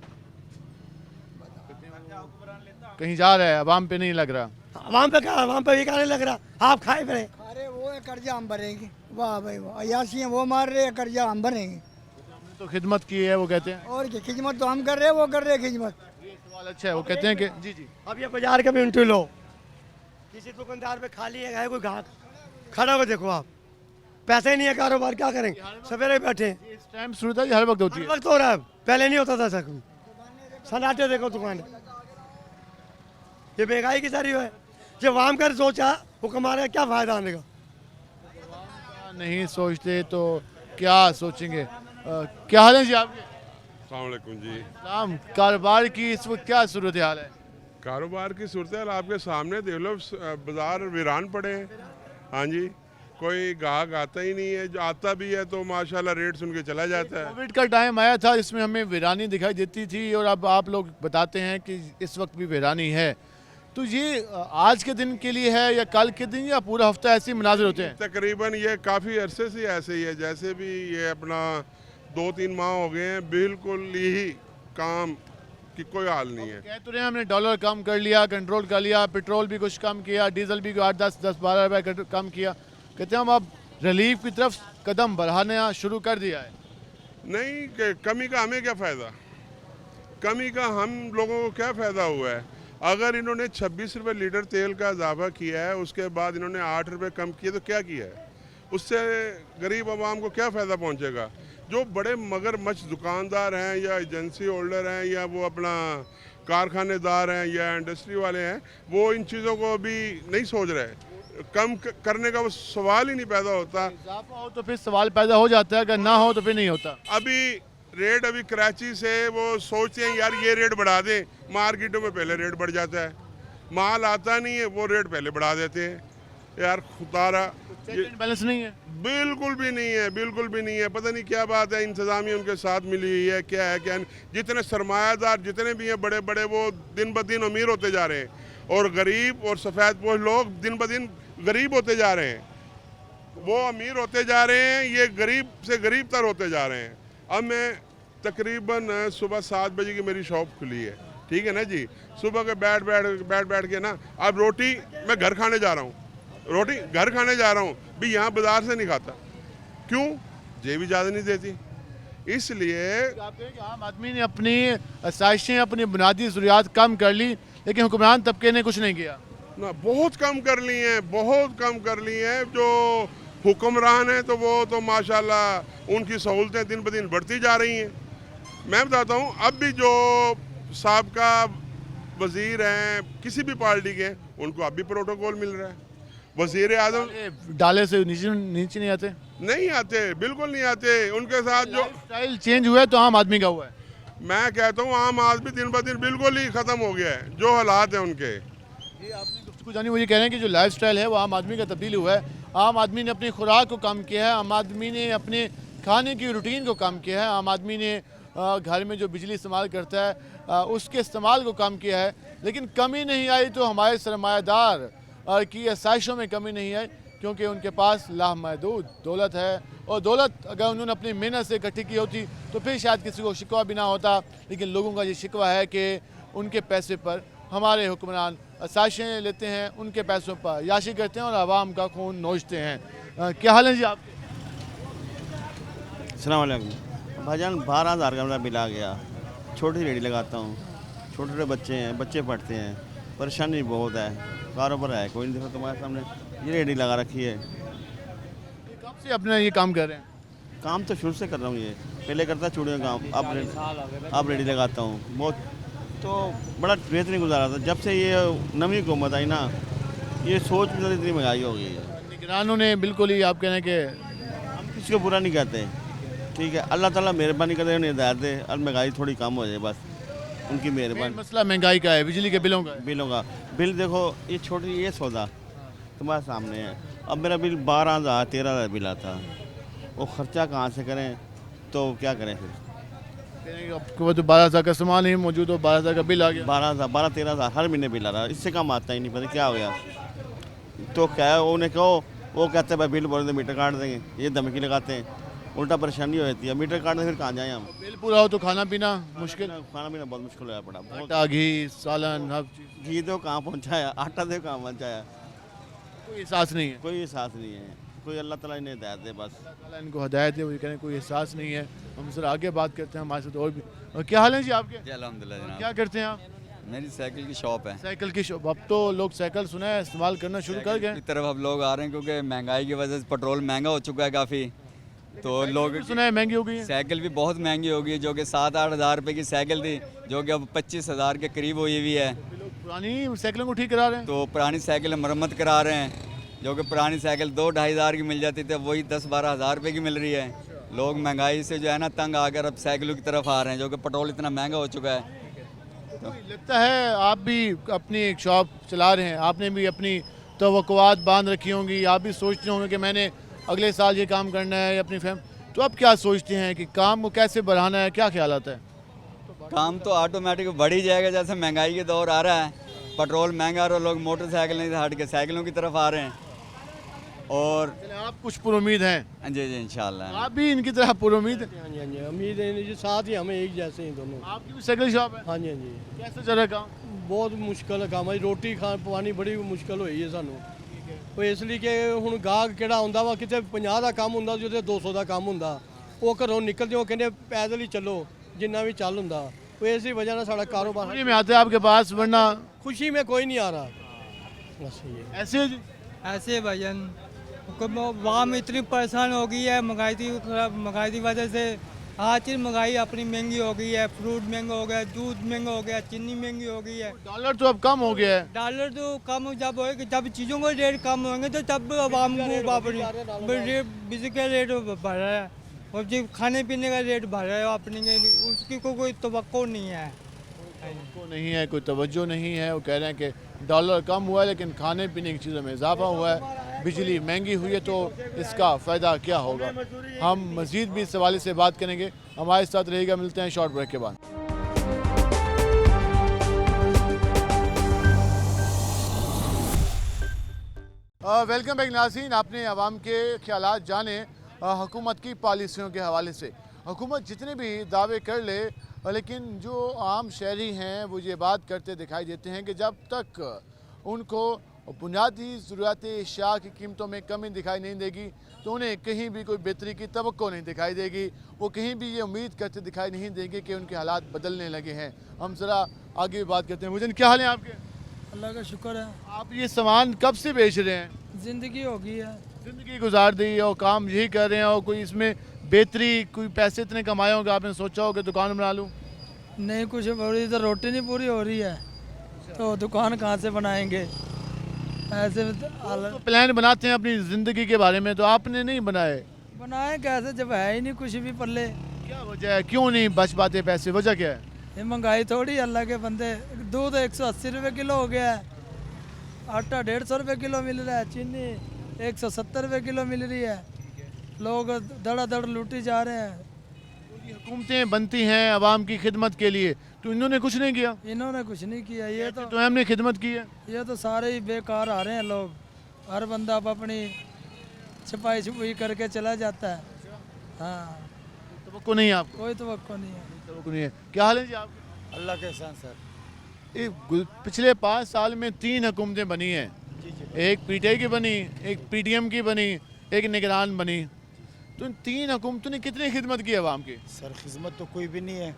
कहीं जा रहा है, अवाम पे नहीं लग रहा। अवाम पे क्या, अवाम पे भी क्या नहीं लग रहा? आप खाए फिरे। अरे वो है कर्जा हम भरेंगे, वाह भाई वाह, अयासी हैं वो मार रहे हैं, कर्जा हम भरेंगे। तो तो खिदमत की है वो कहते हैं। और क्या, खिदमत तो हम कर रहे हैं, वो कर रहे हैं खिदमत। ये सवाल अच्छा है, वो कहते हैं कि जी जी अब ये बाजार का भी इंटरव्यू लो, किसी दुकानदार पे खाली है कोई ग्राहक खड़ा हो देखो आप, पैसे ही नहीं है, कारोबार क्या करेंगे, सवेरे बैठे हैं। इस टाइम शुरू था, हर वक्त होती हर है। वक्त हो रहा है, पहले नहीं होता था ऐसा कभी। सन्नाटे देखो दुकान, ये महंगाई की सारी है। जब वाम कर सोचा वो कमाने का क्या फायदा आने का। नहीं सोचते तो क्या सोचेंगे। क्या हाल है जी आपके? अस्सलाम वालेकुम जी। सलाम। कारोबार की इस वक्त क्या सूरत हाल है? कारोबार की सूरत हाल आपके सामने देख लो, बाजार वीरान पड़े हैं। हाँ जी, कोई ग्राहक आता ही नहीं है, जो आता भी है तो माशाल्लाह रेट सुन के चला जाता है। कोविड का टाइम आया था जिसमें हमें वीरानी दिखाई देती थी और अब आप लोग बताते हैं कि इस वक्त भी वीरानी है। तो ये आज के दिन के लिए है या कल के दिन या पूरा हफ्ता ऐसे ही मनाजिर होते हैं? तकरीबन ये काफ़ी अरसे से ऐसे ही है, जैसे भी ये अपना 2-3 माह हो गए हैं, बिल्कुल यही काम की कोई हाल नहीं है। कह तो रहे हैं हमने डॉलर कम कर लिया, कंट्रोल कर लिया, पेट्रोल भी कुछ कम किया, डीजल भी 8-10-12 रुपये कम किया। कहते हैं हम अब रिलीफ की तरफ कदम बढ़ाना शुरू कर दिया है। नहीं, कमी का हमें क्या फ़ायदा, कमी का हम लोगों को क्या फ़ायदा हुआ है? अगर इन्होंने 26 रुपये लीटर तेल का इजाफा किया है, उसके बाद इन्होंने 8 रुपये कम किए, तो क्या किया है? उससे गरीब आवाम को क्या फ़ायदा पहुंचेगा? जो बड़े मगरमच्छ दुकानदार हैं या एजेंसी होल्डर हैं या वो अपना कारखानेदार हैं या इंडस्ट्री वाले हैं, वो इन चीज़ों को अभी नहीं सोच रहे। कम करने का वो सवाल ही नहीं पैदा होता। इजाफा हो तो फिर सवाल पैदा हो जाता है, अगर ना हो तो फिर नहीं होता। अभी रेट अभी कराची से वो सोचते हैं यार ये रेट बढ़ा दें, मार्केटों में पहले रेट बढ़ जाता है, माल आता नहीं है वो रेट पहले बढ़ा देते हैं। यार खुदारा बैलेंस नहीं है, बिल्कुल भी नहीं है, बिल्कुल भी नहीं है। पता नहीं क्या बात है, इंतज़ामिया उनके साथ मिली हुई है, क्या है क्या नहीं। जितने सरमायादार जितने भी हैं बड़े बड़े, वो दिन ब दिन अमीर होते जा रहे हैं और गरीब और सफ़ेदपोश लोग दिन ब दिन गरीब होते जा रहे हैं। वो अमीर होते जा रहे हैं, ये गरीब से गरीब तर होते जा रहे हैं। अब मैं तकरीबन सुबह 7 बजे की मेरी शॉप खुली है, ठीक है ना जी। सुबह के बैठ के ना, अब रोटी मैं घर खाने जा रहा हूँ, रोटी घर खाने जा रहा हूँ भी, यहाँ बाजार से नहीं खाता। क्यों? जेब ज़्यादा नहीं देती, इसलिए। आम आदमी ने अपनी आसाइशें, अपनी बुनियादी ज़रूरियात कम कर ली, लेकिन हुक्मरान तबके ने कुछ नहीं किया ना। बहुत कम कर ली हैं, बहुत कम कर ली हैं। जो हुक्मरान हैं तो वो तो माशाल्लाह उनकी सहूलतें दिन ब दिन बढ़ती जा रही हैं। मैं बताता हूँ, अब भी जो साबका वज़ीर हैं किसी भी पार्टी के, उनको अब भी प्रोटोकॉल मिल रहा है। वज़ीर आज़म डाले से नीचे नहीं आते, नहीं आते, बिल्कुल नहीं आते। उनके साथ जो स्टाइल चेंज हुआ है तो आम आदमी का हुआ है। मैं कहता हूँ आम आदमी दिन ब दिन बिल्कुल ही ख़त्म हो गया है, जो हालात हैं उनके। ये आपने कुछ जानी, वो ये कह रहे हैं कि जो लाइफ स्टाइल है वो आम आदमी का तब्दील हुआ है। आम आदमी ने अपनी खुराक को कम किया है, आम आदमी ने अपने खाने की रूटीन को कम किया है, आम आदमी ने घर में जो बिजली इस्तेमाल करता है उसके इस्तेमाल को कम किया है। लेकिन कमी नहीं आई तो हमारे सरमायादार की आसाइशों में कमी नहीं आई, क्योंकि उनके पास लामहदूद दौलत है। और दौलत अगर उन्होंने अपनी मेहनत से इकट्ठी की होती तो फिर शायद किसी को शिकवा भी ना होता। लेकिन लोगों का ये शिकवा है कि उनके पैसे पर हमारे हुक्मरान आसाइशें लेते हैं, उनके पैसों पर याशी करते हैं और आवाम का खून नोचते हैं। क्या हाल है जी आपके? अस्सलाम वालेकुम भाईजान, 12,000 का मेरा बिल आ गया। छोटी रेडी लगाता हूँ, छोटे छोटे बच्चे हैं, बच्चे पढ़ते हैं, परेशानी बहुत है, कारोबार है कोई नहीं। देखो तुम्हारे सामने ये रेडी लगा रखी है। कब से अपना ये काम कर रहे हैं? काम तो शुरू से कर रहा हूँ, ये पहले करता चूड़ियों का काम, अब रेडी लगाता हूँ। बहुत तो बड़ा बेहतरीन गुजारा था। जब से ये नवी हुकूमत आई ना, ये सोच में इतनी महंगाई हो गई है। निगरानों ने बिल्कुल ही, आप कहने के हम किसी को बुरा नहीं कहते, ठीक है। अल्लाह ताला मेहरबानी करे, उन्हें हिदायत दे और महंगाई थोड़ी कम हो जाए, बस उनकी मेहरबानी। मसला महंगाई का है, बिजली के बिलों का। बिलों का बिल देखो, ये छोटी ये सौदा तुम्हारे सामने है। अब मेरा बिल 12,000 13,000 बिल आता, वो खर्चा कहाँ से करें, तो क्या करें फिर। वो तो 12,000 का सामान ही मौजूद हो, 12,000 का बिल आ गया। 12,000 हर महीने बिल आ रहा है, इससे कम आता ही नहीं, पता क्या हो गया। तो क्या उन्हें कहो, वो कहते हैं भाई बिल बोले तो मीटर काट देंगे, ये धमकी लगाते हैं, उल्टा परेशानी हो जाती है। मीटर काटने फिर कहाँ जाए हम। बिल पूरा हो तो खाना पीना मुश्किल, खाना पीना बहुत मुश्किल हो पड़ा। आटा, घी, सालन, हर चीज़। घी तो कहाँ पहुँचाया, आटा तो कहाँ पहुँचाया, कोई एहसास नहीं है, कोई एहसास नहीं है। कोई अल्लाह ताला इन्हें हिदायत दे बस। अल्लाह इनको हदायत है, वो कह रहे हैं कोई एहसास नहीं है। हम सर आगे बात करते हैं हमारे साथ और भी। क्या हाल है जी आपके? जी अल्हम्दुलिल्लाह जनाब। क्या करते हैं आप? मेरी साइकिल की शॉप है। साइकिल की शॉप। अब तो लोग साइकिल सुना है इस्तेमाल करना शुरू कर गए की तरफ अब लोग आ रहे हैं क्योंकि महंगाई की वजह से पेट्रोल महंगा हो चुका है काफ़ी, तो लोग सुना है महंगी हो गई है। साइकिल भी बहुत महंगी हो गई है, जो कि 7-8 हज़ार रुपये की साइकिल थी जो कि अब 25 हज़ार के करीब हुई हुई है। पुरानी साइकिलों को ठीक करा रहे हैं, तो पुरानी साइकिल मरम्मत करा रहे हैं, जो कि पुरानी साइकिल 2-2.5 हज़ार की मिल जाती थी, अब वही 10-12 हज़ार रुपये की मिल रही है। लोग महंगाई से जो है ना तंग आकर अब साइकिलों की तरफ आ रहे हैं, जो कि पेट्रोल इतना महंगा हो चुका है। तो लगता है आप भी अपनी एक शॉप चला रहे हैं, आपने भी अपनी तवक्कुआत बांध रखी होंगी, आप भी सोचते होंगे कि मैंने अगले साल ये काम करना है अपनी फैम, तो आप क्या सोचते हैं कि काम को कैसे बढ़ाना है, क्या ख्याल आता है? काम तो ऑटोमेटिक बढ़ ही जाएगा, जैसे महंगाई के दौर आ रहा है, पेट्रोल महंगा और लोग मोटरसाइकिल नहीं हट के साइकिलों की तरफ आ रहे हैं। और आप कुछ पुरुमीद हैं? जी जी इंशाल्लाह आप भी इनकी तरह पुरुमीद हैं? हाँ जी हाँ जी, उम्मीद है जी, साथ ही हमें एक जैसे ही दोनों। आपकी भी साइकिल शॉप है? हाँ जी हाँ जी। कैसे चल रहा है काम? बहुत मुश्किल है काम है, रोटी खान पवानी बड़ी मुश्किल होई है सानू। ਉਹ ਇਸ ਲਈ ਕਿ ਹੁਣ ਗਾਹਕ ਕਿਹੜਾ ਹੁੰਦਾ ਵਾ, ਕਿਤੇ 50 ਦਾ ਕੰਮ ਹੁੰਦਾ ਜਿਹਦੇ 200 ਦਾ ਕੰਮ ਹੁੰਦਾ, ਉਹ ਘਰੋਂ ਨਿਕਲਦੇ ਉਹ ਕਹਿੰਦੇ ਪੈਦਲ ਹੀ ਚੱਲੋ ਜਿੰਨਾ ਵੀ ਚੱਲ ਹੁੰਦਾ। ਉਹ ਇसी वजह ਨਾਲ ਸਾਡਾ ਕਾਰੋਬਾਰ खुशी में आते हैं आपके पास, वरना खुशी में कोई नहीं आ रहा। बस ये ऐसे है जी। ऐसे भजन वहाँ में इतनी परेशान हो गई है महंगाई की वजह से। हर चीज़ महंगाई अपनी महंगी हो गई है, फ्रूट महंगा हो गया, दूध महंगा हो गया, चीनी महंगी हो गई है। डॉलर तो अब कम हो गया है। डॉलर तो कम जब होएगा, जब चीज़ों के रेट कम होंगे तो तब आवाम को अपनी बिजली का रेट बढ़ रहा है और जो खाने पीने का रेट बढ़ रहा है अपनी उसकी कोई तवक्को नहीं है। को नहीं है, कोई तवज्जो नहीं है। वो कह रहे हैं कि डॉलर कम हुआ है लेकिन खाने पीने की चीज़ों में इजाफा हुआ है, बिजली महंगी हुई है, तो इसका फ़ायदा क्या होगा? हम मज़ीद भी इस हवाले से बात करेंगे, हमारे साथ रहेगा। मिलते हैं शॉर्ट ब्रेक के बाद। वेलकम बैक नाज़रीन। आपने आवाम के ख्यालात जाने हुकूमत की पॉलिसियों के हवाले से। हुकूमत जितने भी दावे कर ले, लेकिन जो आम शहरी हैं वो ये बात करते दिखाई देते हैं कि जब तक उनको बुनियादी ज़रूरत अशिया की कीमतों में कमी दिखाई नहीं देगी तो उन्हें कहीं भी कोई बेहतरी की तवक्को नहीं दिखाई देगी। वो कहीं भी ये उम्मीद करते दिखाई नहीं देंगे कि उनके हालात बदलने लगे हैं। हम ज़रा आगे भी बात करते हैं। मुझे क्या हाल है आपके? अल्लाह का शुक्र है। आप ये सामान कब से बेच रहे हैं? ज़िंदगी हो गई है, ज़िंदगी गुजार दी और काम यही कर रहे हैं, और कोई इसमें बेहतरी, कोई पैसे इतने कमाए होंगे आपने सोचा हो कि दुकान बना लूँ? नहीं कुछ हो रही तो रोटी नहीं पूरी हो रही है तो दुकान कहाँ से बनाएंगे? ऐसे तो प्लान बनाते हैं अपनी ज़िंदगी के बारे में, तो आपने नहीं बनाए कैसे जब है ही नहीं कुछ भी पल्ले। क्या वजह है, क्यों नहीं बच पाते पैसे, वजह क्या है? ये महंगाई थोड़ी, अल्लाह के बंदे। दूध 180 रुपये किलो हो गया है, आटा 150 रुपये किलो मिल रहा है, चीनी 170 रुपये किलो मिल रही है, लोग धड़ाधड़ लूटी जा रहे हैं। हुकूमतें बनती हैं आवाम की खिदमत के लिए, तो इन्होंने कुछ नहीं किया। इन्होंने कुछ नहीं किया, ये तो हमने खिदमत की है। ये तो सारे ही बेकार आ रहे हैं लोग, हर बंदा अब अपनी छपाई छुपाई करके चला जाता है। हाँ, तवक्को नहीं है आपको? कोई तवक्को नहीं है। तवक्को नहीं है। क्या हाल है जी आपका? अल्लाह के एहसान सर। पिछले 5 साल में 3 हुकूमतें बनी हैं, एक पीटीआई की बनी, एक पीटीएम की बनी, एक निगरान बनी। तो इन 3 हुकूमतों ने कितनी खिदमत की आवाम की? सर खिदमत तो कोई भी नहीं है,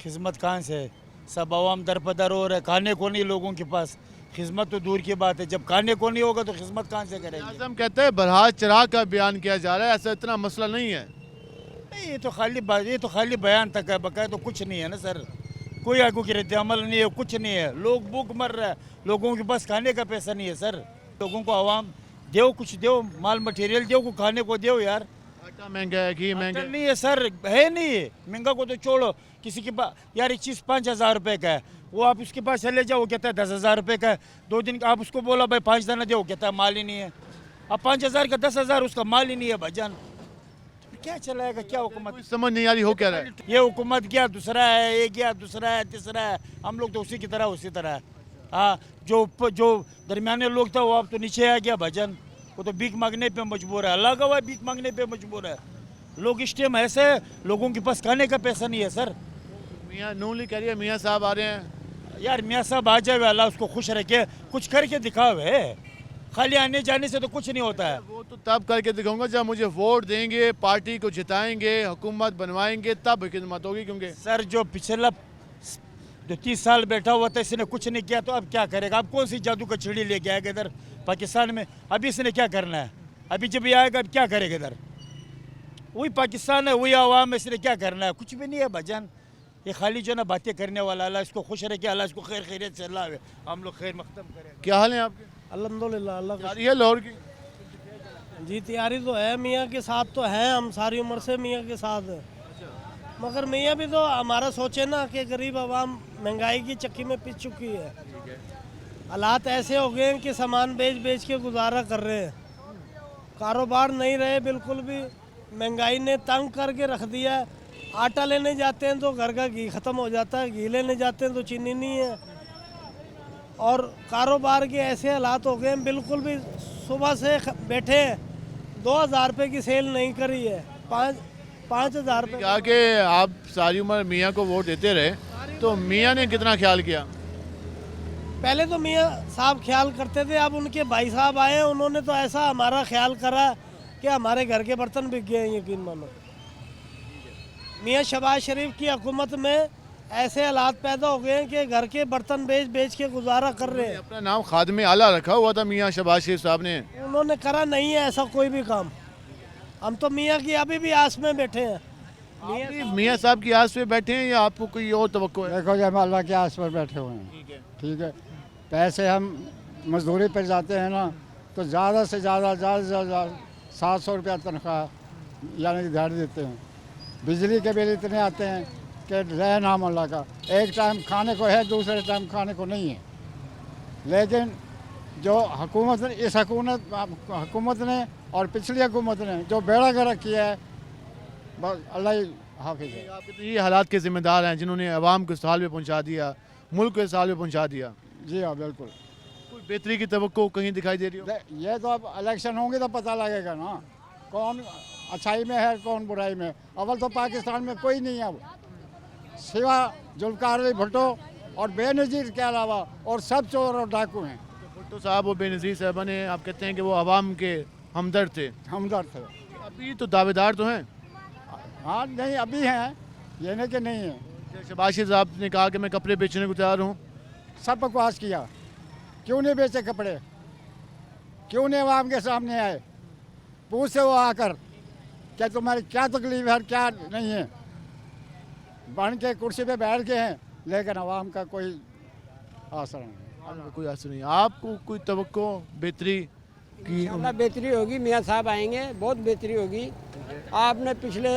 खिदमत कहाँ से है? सब आवाम दरपदर हो रहा है, खाने को नहीं लोगों के पास, खिदमत तो दूर की बात है। जब खाने को नहीं होगा तो खिदमत कहाँ से करेंगे? आज़म कहते हैं बरहा चढ़ा का बयान किया जा रहा है, ऐसा इतना मसला नहीं है। नहीं, ये तो खाली बयान तक है, बकाया तो कुछ नहीं है ना सर। कोई आगू की रद्द अमल नहीं है, कुछ नहीं है। लोग भूख मर रहा है, लोगों के पास खाने का पैसा नहीं है सर। लोगों को आवाम दो, कुछ दो, माल मटेरियल दो, को खाने को दो यार। आटा महंगा है, घी महंगा नहीं है सर, है नहीं है। महंगा को तो छोड़ो, किसी के पास यार एक चीज़ 5,000 रुपये का है, वो आप उसके पास चले जाओ, वो कहता है 10,000 रुपये का है। 2 दिन आप उसको बोला भाई 5 दाना दो, कहता है माल ही नहीं है। अब 5,000 का 10,000 उसका माल ही नहीं है भाईजान, क्या चलाएगा? क्या हुकूमत समझ नहीं आ रही हो क्या रहा है? ये हुकूमत क्या दूसरा है, ये क्या दूसरा है, तीसरा है। हम लोग तो उसी की तरह उसी तरह है। हाँ, जो दरमियाने लोग था वो अब तो नीचे आ गया भाईजान, वो तो भीख मांगने पे मजबूर है। अल्लाह का हुआ भीख मांगने पे मजबूर है। लोग इस टाइम ऐसे है, लोगों के पास खाने का पैसा नहीं है सर। मियाँ नूली कह रही है, मियाँ साहब आ रहे हैं। यार मियाँ साहब आ जाए, अल्लाह उसको खुश रखे, कुछ करके दिखावे। खाली आने जाने से तो कुछ नहीं होता है। वो तो तब करके दिखाऊंगा जब मुझे वोट देंगे, पार्टी को जिताएंगे, हुकूमत बनवाएंगे, तब खिदमत होगी। क्योंकि सर जो पिछला जो 30 साल बैठा हुआ था इसने कुछ नहीं किया, तो अब क्या करेगा? अब कौन सी जादू का चिड़ी लेके आएगा इधर पाकिस्तान में? अभी इसने क्या करना है? अभी जब ये आएगा अब क्या करेगा इधर? वही पाकिस्तान है, वही आवाम है, इसने क्या करना है? कुछ भी नहीं है भजन। ये खाली जो ना बातें करने वाला। अल्लाह इसको खुश रखे, अल्लाह इसको खैर खैरियत से अल्लाह हम लोग खैर मख्तम करें। क्या हाल है आपके? अल्हम्दुलिल्लाह अल्लाह तैयारी है लाहौर की? जी तैयारी तो है, मियाँ के साथ तो है, हम सारी उम्र से मियाँ के साथ हैं। मगर मियाँ भी तो हमारा सोचे ना कि गरीब आवाम महंगाई की चक्की में पिस चुकी है। हालात ऐसे हो गए हैं कि सामान बेच बेच के गुजारा कर रहे हैं, कारोबार नहीं रहे बिल्कुल भी। महंगाई ने तंग करके रख दिया है। आटा लेने जाते हैं तो घर का घी ख़त्म हो जाता है, घी लेने जाते हैं तो चीनी नहीं है। और कारोबार के ऐसे हालात हो गए हैं, बिल्कुल भी सुबह से बैठे हैं, 2000 रुपये की सेल नहीं करी है, 5,000 रुपये। क्या कि आप सारी उम्र मियाँ को वोट देते रहे, तो मियाँ ने कितना ख्याल किया? पहले तो मियाँ साहब ख्याल करते थे, अब उनके भाई साहब आए हैं, उन्होंने तो ऐसा हमारा ख्याल करा कि हमारे घर के बर्तन बिक गए हैं, यकीन मानो। मियाँ शहबाज शरीफ की हुकूमत में ऐसे हालात पैदा हो गए हैं कि घर के बर्तन बेच बेच के गुजारा कर रहे हैं। अपना नाम खादमे आला रखा हुआ था मियाँ शहबाज शरीफ साहब ने। उन्होंने करा नहीं है ऐसा कोई भी काम। हम तो मियाँ की अभी भी आस में बैठे हैं। मियाँ साहब की आस पे बैठे हैं या आपको कोई और तवक्को है? देखो जब अल्लाह की आस पर बैठे हुए हैं, ठीक है। पैसे हम मजदूरी पर जाते हैं ना, तो ज़्यादा से ज़्यादा 700 रुपया तनख्वाह यानी दिहाड़ी देते हैं। बिजली के बिल इतने आते हैं कि रह नाम अल्लाह का। एक टाइम खाने को है, दूसरे टाइम खाने को नहीं है। लेकिन जो हुकूमत ने, इस हुकूमत ने और पिछली हुकूमत ने जो बेड़ा गर्क किया है, बस अल्लाह ही हाफिज़ है। आप ये हालात के जिम्मेदार हैं जिन्होंने अवाम को इस हाल में पहुँचा दिया, मुल्क को इस हाल में पहुँचा दिया। जी हाँ बिल्कुल। कोई बेहतरी की तवक्को कहीं दिखाई दे रही हो? ये तो अब इलेक्शन होंगे तो पता लगेगा ना, कौन अच्छाई में है कौन बुराई में। अव्वल तो पाकिस्तान में कोई नहीं है अब, सिवा जुल्फ़िकार अली भुट्टो और बेनज़ीर के अलावा, और सब चोर और डाकू हैं। भुट्टो साहब और बेनज़ीर साहब ने, आप कहते हैं कि वो अवाम के हमदर्द थे। हमदर्द थे। अभी तो दावेदार तो हैं। हाँ नहीं अभी हैं, ये नहीं कि नहीं है। शहबाज शरीफ साहब ने कहा कि मैं कपड़े बेचने को तैयार हूँ। सब बकवास किया। क्यों नहीं बेचे कपड़े? क्यों नहीं अवाम के सामने आए? पूछे वो आकर क्या तुम्हारी क्या तकलीफ है, क्या नहीं है। बन के कुर्सी पे बैठ गए हैं, लेकिन अवाम का कोई असर नहीं। कोई असर नहीं। आपको कोई तवक्को बेहतरी की? इंशाल्लाह बेहतरी होगी, मियाँ साहब आएंगे, बहुत बेहतरी होगी। आपने पिछले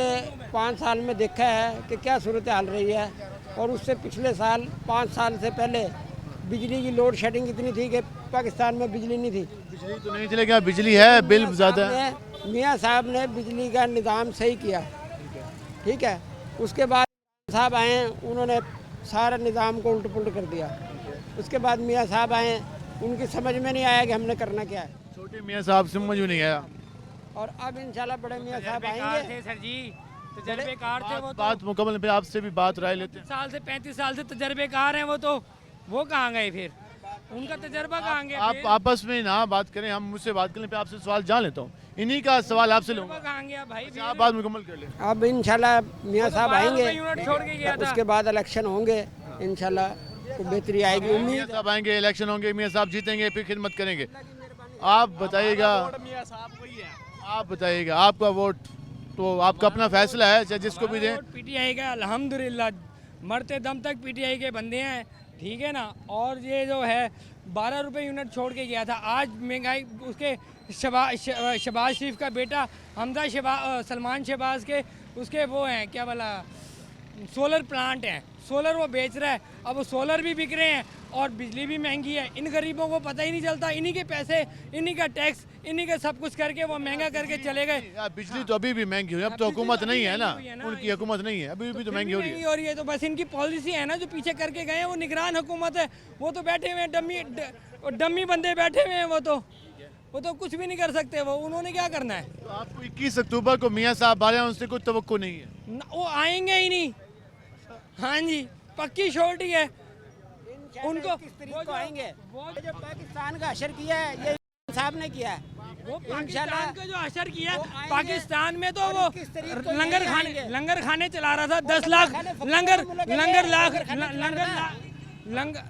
5 साल में देखा है कि क्या सूरत हाल रही है, और उससे पिछले साल 5 साल से पहले बिजली की लोड शेडिंग इतनी थी कि पाकिस्तान में बिजली नहीं थी। बिजली तो नहीं थी, लेकिन बिजली है, बिल ज़्यादा है। मियाँ साहब ने बिजली का निज़ाम सही किया, ठीक है। उसके बाद साहब आए, उन्होंने सारा निज़ाम को उल्ट पुल्ट कर दिया। उसके बाद मियाँ साहब आए, उनकी समझ में नहीं आया कि हमने करना क्या है। छोटे मियाँ साहब समझ में नहीं आया। और अब इंशाल्लाह बड़े मियाँ साहब आएंगे। सर जी तजर्बेकार थे वो। बात मुकम्मल पे आपसे भी बात राय लेते हैं। 35 साल से तजर्बेकार हैं वो कहाँ गए फिर? उनका तजर्बा कहाँ गया? आप आपस में ना बात करें, हम मुझसे बात करने पे आपसे सवाल जान लेता हूँ। इन्हीं का सवाल आपसे लूँगा। कहाँ गया भाई? आप बात मुकम्मल कर लें। अब इंशाल्लाह मियाँ साहब आएंगे, छोड़ के गया था। उसके बाद इलेक्शन होंगे, इंशाल्लाह तो बेहतरी आएगी। मियाँ साहब आएंगे, इलेक्शन होंगे, मियाँ साहब जीतेंगे, फिर खिदमत करेंगे। आप बताइएगा, आप बताइएगा, आपका वोट तो आपका अपना फैसला है, चाहे जिसको भी दें। पीटीआई का अल्हम्दुलिल्लाह मरते दम तक पीटीआई के बंदे हैं, ठीक है ना। और ये जो है 12 रुपये यूनिट छोड़ के गया था, आज महंगाई उसके शहबाज शरीफ का बेटा हमजा सलमान शहबाज के उसके वो हैं क्या बोला सोलर प्लांट हैं, सोलर वो बेच रहा है। अब वो सोलर भी बिक रहे हैं और बिजली भी महंगी है। इन गरीबों को पता ही नहीं चलता, इन्हीं के पैसे, इन्हीं का टैक्स, इन्हीं का सब कुछ करके वो महंगा करके चले गए। बिजली तो अभी भी महंगी हुई है, अब तो हुकूमत नहीं है ना, उनकी हुकूमत नहीं है, अभी भी तो महंगी हो रही है। तो बस इनकी पॉलिसी है ना, जो पीछे करके गए हैं, वो निगरान हुकूमत है। वो तो बैठे हुए हैं डम्मी बंदे बैठे हुए हैं, वो तो कुछ भी नहीं कर सकते। वो उन्होंने क्या करना है? तो आपको 21 अक्टूबर को मियाँ साहब आ रहे हैं, उनसे कोई तवक्को नहीं है? वो आएंगे ही नहीं। हाँ जी, पक्की शोर्टी है उनको। किस तरीके को आएंगे? वो जो पाकिस्तान का असर किया है, ये साहब ने किया है वो पाकिस्तान को जो असर किया, पाकिस्तान में तो वो लंगर खाने चला रहा था, 10 लाख लंगर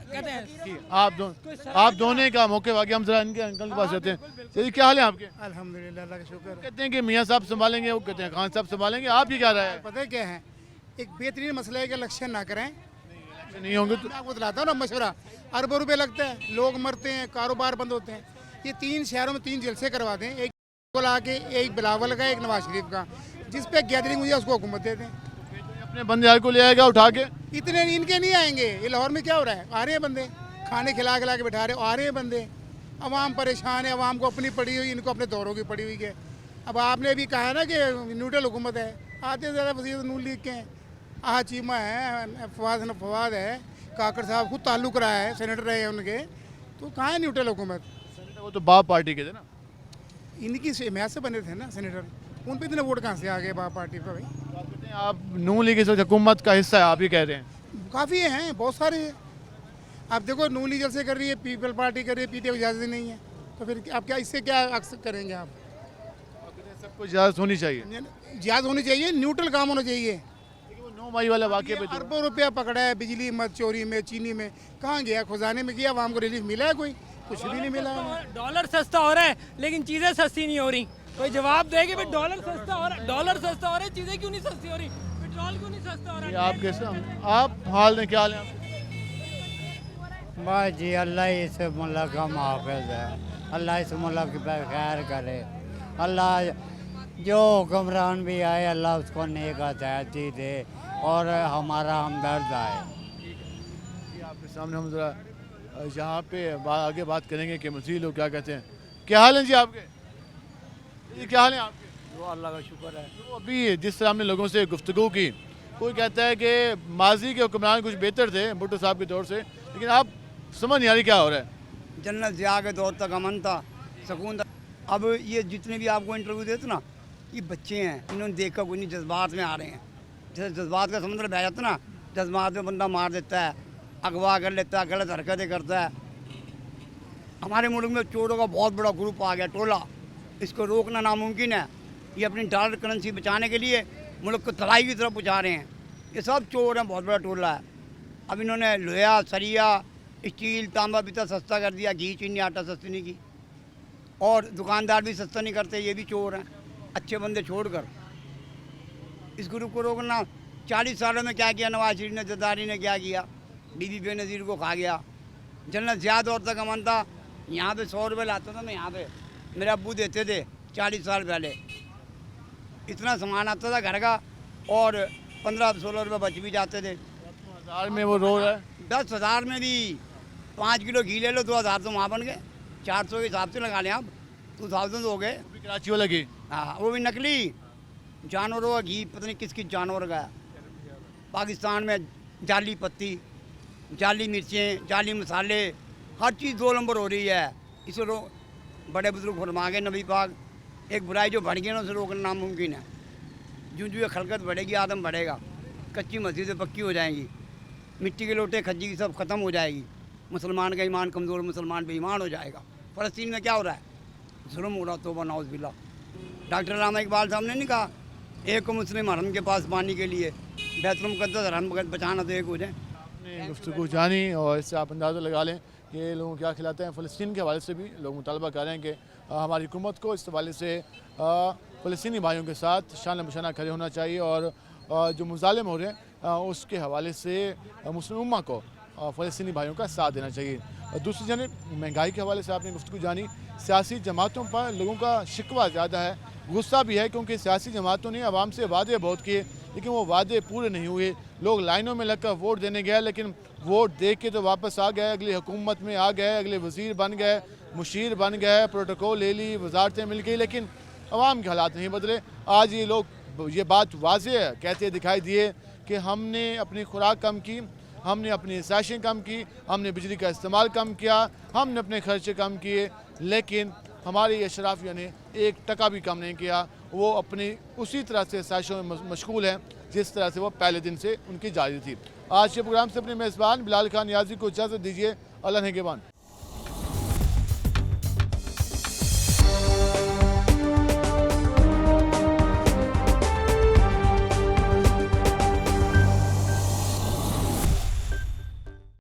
कहते हैं। आप दोनों का मौके वाकई हम जरा इनके अंकल के पास जाते हैं। चलिए, क्या हाल है आपके? अल्हम्दुलिल्लाह, अल्लाह का शुक्र। कहते हैं कि मियाँ साहब संभालेंगे, वो कहते हैं खान साहब संभालेंगे, आप ये क्या रहा है? पता है क्या है, एक बेहतरीन मसला है कि इलेक्शन ना करें, नहीं होंगे तो मैं आपको दिलाता हूँ ना मशवरा। अरबों रुपए लगते हैं, लोग मरते हैं, कारोबार बंद होते हैं। ये 3 शहरों में 3 जलसे करवा दें, एक को ला के, एक बिलावल का, एक नवाज शरीफ का, जिस पे गैदरिंग हुई है उसको हुकूमत दे दें। अपने बंदे को ले आएगा उठा के। इतने इनके नहीं आएंगे। ये लाहौर में क्या हो रहा है, आ रहे हैं बंदे, खाने खिला खिला के बैठा रहे, आ रहे हैं बंदे। अवाम परेशान है, अवाम को अपनी पड़ी हुई, इनको अपने दौरों की पड़ी हुई है। अब आपने भी कहा ना कि न्यूट्रल हुकूमत है, आते ज़्यादा वज़ीर नून लीग के हैं, आह चीमा है, फवाद है, काकड़ साहब खुद ताल्लुक रहा है, सेनेटर रहे हैं उनके, तो कहाँ है न्यूट्रल हुकूमत? वो तो बाप पार्टी के थे ना, इनकी हिमायत से बने थे ना सेनेटर, उन पे इतने वोट कहाँ से आ गए बाप पार्टी पर? भाई आप नून लीग की हुकूमत का हिस्सा है, आप ही कह रहे हैं। काफ़ी हैं, बहुत सारे हैं। आप देखो नून लीग जलसे कर रही है, पीपल पार्टी कर रही है, पीटीआई को इजाज़त नहीं है, तो फिर आप क्या इससे क्या अक्सर करेंगे? आप सबको इजाज़त होनी चाहिए, इजाज़त होनी चाहिए, न्यूट्रल काम होना चाहिए। 9 मई वाले वाक़े पे अरबों रुपया पकड़ा है बिजली मत चोरी में, चीनी में, कहाँ गया? खजाने में गया, आवाम को रिलीफ मिला है? कोई कुछ भी नहीं मिला। डॉलर सस्ता हो रहा है लेकिन चीजें सस्ती नहीं हो रही। कोई जवाब दे कि डॉलर सस्ता हो रहा है, चीजें क्यों नहीं सस्ती हो रही, पेट्रोल क्यों नहीं सस्ता हो रहा है? आप कैसे, आप हाल में क्या हाल है? बस जी, अल्लाह इस मुल्क का मुहाफ़िज़ है, अल्लाह इस मुल्क पे खैर करे, अल्लाह जो हुक्मरान भी आए अल्लाह उसको नेक हदायती दे और हमारा हमदर्द आए। आपके सामने हम जरा यहाँ पे आगे बात करेंगे कि मज़ीद लोग क्या कहते हैं। क्या हाल है जी आपके? ये क्या हाल है आपके? तो अल्लाह का शुक्र है। तो अभी जिस तरह हमने लोगों से गुफ्तगू की, कोई कहता है कि माजी के हुक्मरान कुछ बेहतर थे भुट्टो साहब के दौर से, लेकिन आप समझ नहीं आ रही क्या हो रहा है। जन्नत ज़िया के दौर तक अमन था, सुकून था। अब ये जितने भी आपको इंटरव्यू देते ना, ये बच्चे हैं, इन्होंने देखा कोई नहीं, जज्बात में आ रहे हैं। जैसे जज्बात का समुद्र बह जाता ना, जज्बात में बंदा मार देता है, अगवा कर लेता है, गलत हरकतें करता है। हमारे मुल्क में चोरों का बहुत बड़ा ग्रुप आ गया, टोला, इसको रोकना नामुमकिन है। ये अपनी डॉलर करेंसी बचाने के लिए मुल्क को तबाही की तरफ पहुँचा रहे हैं। ये सब चोर हैं, बहुत बड़ा टोला है। अब इन्होंने लोहा, सरिया, स्टील, तांबा पीतल सस्ता कर दिया, घी, चीनी, आटा सस्ती नहीं की, और दुकानदार भी सस्ता नहीं करते, ये भी चोर हैं। अच्छे बंदे छोड़कर इस ग्रुप को रोकना। 40 सालों में क्या किया नवाज शरीफ ने, जरदारी ने क्या किया, बीबी बेनज़ीर को खा गया। जन्नत ज़िया दौर तक अमन था। यहाँ पे 100 रुपये लाता था मैं, यहाँ पे मेरे अब्बू देते थे 40 साल पहले। इतना सामान आता था घर का और 15-16 रुपये बच भी जाते थे। 10,000 में वो रो रहा है। 10,000 में भी 5 किलो घी ले लो, 2,000 तो वहाँ बन गए। 400 के हिसाब से लगा लें आप, 2000 हो गए। कराची वाला घी, हाँ, वो भी नकली जानवरों का घी, पता नहीं किस किस जानवर का। पाकिस्तान में जाली पत्ती, जाली मिर्चें, जाली मसाले, हर चीज़ 2 नंबर हो रही है। इसे बड़े बुजुर्ग फरमा गए नबी पाक, एक बुराई जो बढ़ गई ना उसे रोकना नामुमकिन है। जो जो खलकत बढ़ेगी आदम बढ़ेगा, कच्ची मस्जिदें पक्की हो जाएंगी, मिट्टी के लोटे खज्जी की सब ख़त्म हो जाएगी, मुसलमान का ईमान कमज़ोर, मुसलमान बेईमान हो जाएगा। फ़लस्तीन में क्या हो रहा है? जुल्म हो रहा, तौबा नाउज़ बिल्लाह। डॉक्टर रामा इकबाल साहब ने नहीं कहा एक को मुस्लिम हरम के पास पानी के लिए, बैतुल मुक़द्दस हरम बचाना तो एक हो जाए। गुफ्तगू जानी और इससे आप अंदाज़ा लगा लें कि लोगों क्या खिलाते हैं। फ़लस्तीन के हवाले से भी लोग मुतालबा कर रहे हैं कि हमारी हुकूमत को इस हवाले से फ़लस्तीनी भाइयों के साथ शान बशाना खड़े होना चाहिए और जो मुजालिम हो रहे हैं उसके हवाले से मुस्लिम उम्मा को फ़लस्तीनी भाइयों का साथ देना चाहिए। दूसरी जानिब महंगाई के हवाले से आपने गुफ्तगू जानी। सियासी जमातों पर लोगों का शिकवा ज़्यादा है, गुस्सा भी है, क्योंकि सियासी जमातों ने आवाम से वादे बहुत किए लेकिन वो वादे पूरे नहीं हुए। लोग लाइनों में लगकर वोट देने गए लेकिन वोट दे के तो वापस आ गए, अगली हुकूमत में आ गए, अगले वज़ीर बन गए, मुशीर बन गए, प्रोटोकॉल ले ली, वजारतें मिल गई, लेकिन अवाम के हालात नहीं बदले। आज ये लोग ये बात वाज़ेह कहते दिखाई दिए कि हमने अपनी खुराक कम की, हमने अपनी साइशें कम की, हमने बिजली का इस्तेमाल कम किया, हमने अपने खर्चे कम किए, लेकिन हमारी अशराफिया ने 1 टका भी कम नहीं किया। वो अपनी उसी तरह से साइशों में मशगूल हैं जिस तरह से वो पहले दिन से उनकी जारी थी। आज के प्रोग्राम से अपने मेज़बान बिलाल खान नियाज़ी को इजाज़त दीजिए। अल्लाह निगहबान।